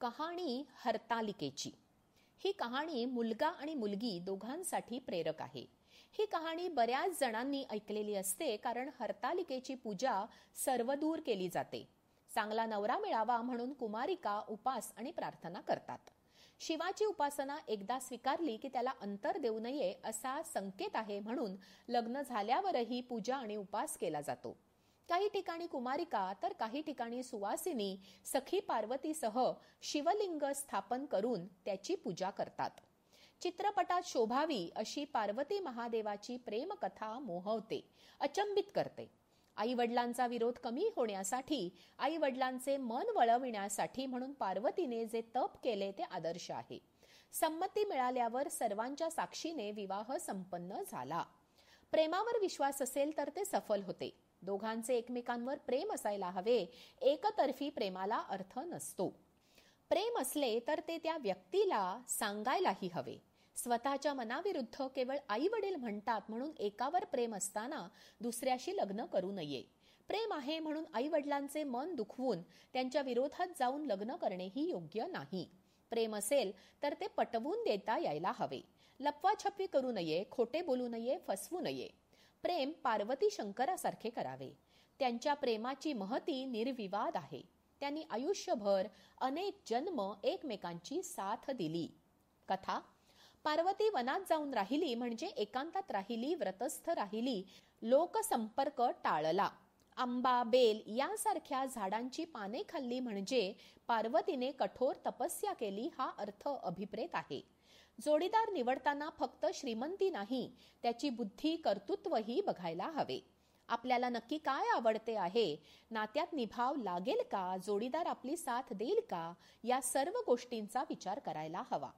कहाणी हरतालिकेची. ही कहाणी मुलगा आणि मुलगी दोघांसाठी प्रेरक आहे. ही कहाणी बऱ्याच जणांनी ऐकलेली असते, कारण हरतालिकेची पूजा सर्वदूर केली जाते. चांगला नवरा मिळावा म्हणून कुमारिका उपास आणि प्रार्थना करतात. शिवाची उपासना एकदा स्वीकारली की त्याला अंतर देऊ नये असा संकेत आहे, म्हणून लग्न झाल्यावरही पूजा आणि उपास केला जातो. काही ठिकाणी कुमारिका तर काही ठिकाणी सुवासिनी सखी पार्वतीसह शिवलिंग स्थापन करून त्याची पूजा करतात. चित्रपटात शोभावी अशी पार्वती महादेवाची प्रेमकथा मोहवते, अचंबित करते. आई वडिलांचा विरोध कमी होण्यासाठी, आई वडिलांचे मन वळविण्यासाठी म्हणून पार्वतीने जे तप केले ते आदर्श आहे. संमती मिळाल्यावर सर्वांच्या साक्षीने विवाह संपन्न झाला. प्रेमावर विश्वास असेल तर ते सफल होते. दोघांचे एकमेकांवर प्रेम असायला हवे. एकतर्फी प्रेमाला अर्थ नसतो. प्रेम असले तर ते त्या व्यक्तीला सांगायलाही हवे. स्वतःच्या मनाविरुद्ध केवळ आई वडील म्हणतात म्हणून एकावर प्रेम असताना दुसऱ्याशी लग्न करू नये. प्रेम आहे म्हणून आई वडिलांचे मन दुखवून त्यांच्या विरोधात जाऊन लग्न करणेही योग्य नाही. प्रेम असेल तर ते पटवून देता यायला हवे. लपवाछपवी करू नये, खोटे बोलू नये, फसवू नये. प्रेम पार्वती शंकरासारखे करावे. त्यांच्या प्रेमाची महती निर्विवाद आहे. त्यांनी आयुष्यभर अनेक जन्म एकमेकांची साथ दिली. कथा: पार्वती वनात जाऊन राहिली म्हणजे एकांतात राहिली, व्रतस्थ राहिली, लोकसंपर्क टाळला. आंबा, बेल यासारख्या झाडांची पाने खाल्ली म्हणजे पार्वतीने कठोर तपस्या केली हा अर्थ अभिप्रेत आहे. जोडीदार निवडताना फक्त श्रीमंती नाही, त्याची बुद्धी, कर्तृत्वही बघायला हवे. आपल्याला नक्की काय आवडते आहे, नात्यात निभाव लागेल का, जोडीदार आपली साथ देईल का, या सर्व गोष्टींचा विचार करायला हवा.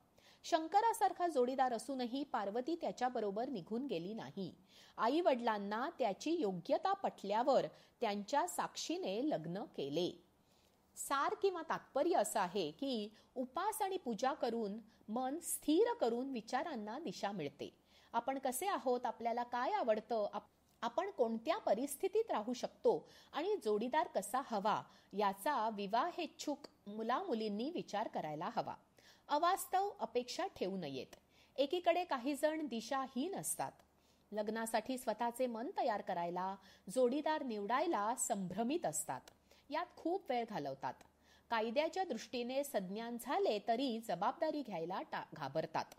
शंकरासारखा जोडीदार असूनही पार्वती त्याच्याबरोबर निघून गेली नाही. आई वडिलांना त्याची योग्यता पटल्यावर त्यांच्या साक्षीने लग्न केले. सार किंवा तात्पर्य असं आहे की उपास आणि पूजा करून मन स्थिर करून विचारांना दिशा मिळते. आपण कसे आहोत, आपल्याला काय आवडतं, आपण कोणत्या परिस्थितीत राहू शकतो आणि जोडीदार कसा हवा याचा विवाहेच्छुक मुलामुलींनी विचार करायला हवा. अवास्तव अपेक्षा ठेवू नयेत. एकीकडे काही जण दिशाहीन असतात. लग्नासाठी स्वतःचे मन तयार करायला, जोडीदार निवडायला संभ्रमित असतात. यात खूप वेळ घालवतात. कायद्याच्या दृष्टीने सज्ञान झाले तरी जबाबदारी घ्यायला घाबरतात.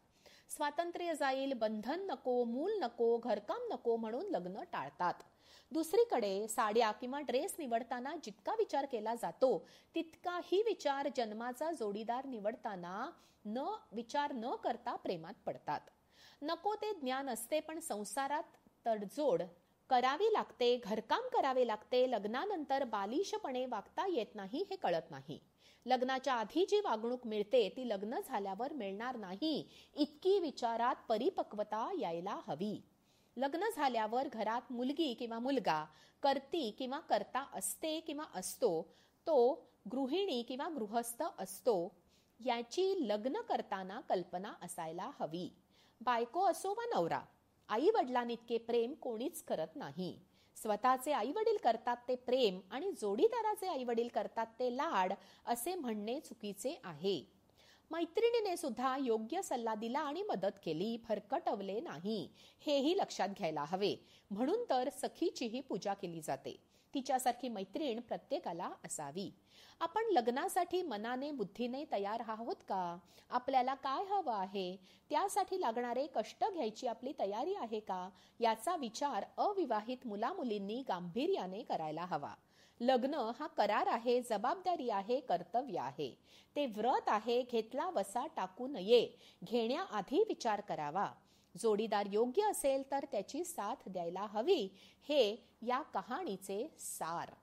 स्वातंत्र्य जाईल, बंधन नको, मूल नको, घरकाम नको म्हणून लग्न टाळतात. दुसरीकडे साड्या किंवा ड्रेस निवडताना जितका विचार केला जातो तितकाही विचार जन्माचा जोडीदार निवडताना विचार न करता प्रेमात पडतात. नको ते ज्ञान असते, पण संसारात तडजोड करावी लागते, घरकाम करावे लागते. लग्नानंतर बालिशपणे वागता येत नाही हे कळत नाही. लग्नाच्या आधी जी वागणूक मिळते ती लग्न झाल्यावर मिळणार नाही, इतकी विचारात परिपक्वता यायला हवी. लग्न झाल्यावर घरात मुलगी किंवा मुलगा, कर्ती किंवा कर्ता असते किंवा असतो, तो गृहिणी किंवा गृहस्थ असतो, याची लग्न करताना कल्पना असायला हवी. बायको असो वा नवरा, आई वडिलांइतके प्रेम कोणीच करत नाही. स्वतःचे आई वडील करतात ते प्रेम आणि जोडीदाराचे आई वडील करतात ते लाड असे म्हणणे चुकीचे आहे. मैत्रिणीने सुद्धा योग्य सल्ला दिला आणि मदत केली, फरकटवले नाही, हेही लक्षात घ्यायला हवे. म्हणून तर सखीचीही पूजा केली जाते. तिच्यासारखी मैत्रीण प्रत्येकाला असावी. आपण लग्नासाठी मनाने बुद्धीने तयार आहोत का? आपल्याला काय हवं आहे, त्यासाठी लागणारे कष्ट घ्यायची आपली तयारी आहे का, याचा विचार अविवाहित मुलामुलींनी गांभीर्याने करायला हवा. लग्न हा करार आहे, जबाबदारी आहे, कर्तव्य आहे. ते व्रत आहे, घेतला वसा टाकू नये. घेण्याआधी विचार करावा. जोडीदार योग्य असेल तर त्याची साथ द्यायला हवी. हे या कहाणीचे सार.